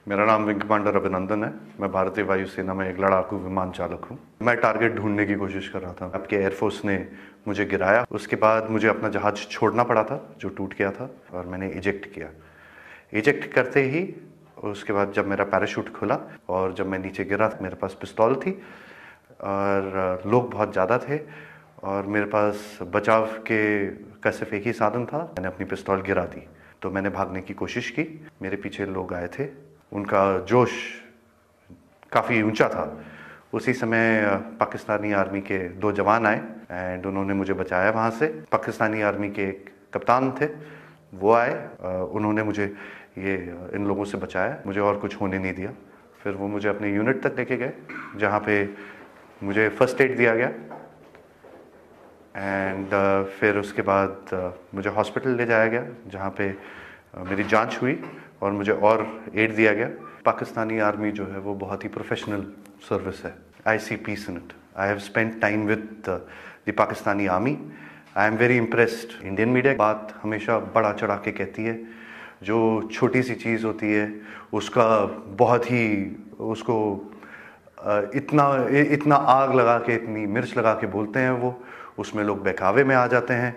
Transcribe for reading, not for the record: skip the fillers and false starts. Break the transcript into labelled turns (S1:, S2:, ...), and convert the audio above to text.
S1: मेरा नाम wing commander अभिनंदन है। मैं भारतीय वायुसेना में एक लड़ाकू विमान चालक हूँ। मैं टारगेट ढूंढने की कोशिश कर रहा था। आपके एयरफोर्स ने मुझे गिराया। उसके बाद मुझे अपना जहाज छोड़ना पड़ा था जो टूट गया था, और मैंने इजेक्ट किया। इजेक्ट करते ही उसके बाद जब मेरा पैराशूट खुला और जब मैं नीचे गिरा, मेरे पास पिस्तौल थी और लोग बहुत ज़्यादा थे और मेरे पास बचाव का सिर्फ एक ही साधन था। मैंने अपनी पिस्तौल गिरा दी तो मैंने भागने की कोशिश की। मेरे पीछे लोग आए थे, उनका जोश काफ़ी ऊंचा था। उसी समय पाकिस्तानी आर्मी के 2 जवान आए एंड उन्होंने मुझे बचाया वहाँ से। पाकिस्तानी आर्मी के एक कप्तान थे, वो आए, उन्होंने मुझे इन लोगों से बचाया, मुझे और कुछ होने नहीं दिया। फिर वो मुझे अपने यूनिट तक लेके गए जहाँ पे मुझे फर्स्ट एड दिया गया एंड फिर उसके बाद मुझे हॉस्पिटल ले जाया गया जहाँ पे मेरी जांच हुई और मुझे और एड दिया गया। पाकिस्तानी आर्मी जो है वो बहुत ही प्रोफेशनल सर्विस है। I see peace in it. I have spent time with the Pakistani army. I am very impressed. Indian media बात हमेशा बढ़ा चढ़ा के कहती है। जो छोटी सी चीज़ होती है उसका बहुत ही उसको इतना आग लगा के, इतनी मिर्च लगा के बोलते हैं वो, उसमें लोग बहकावे में आ जाते हैं।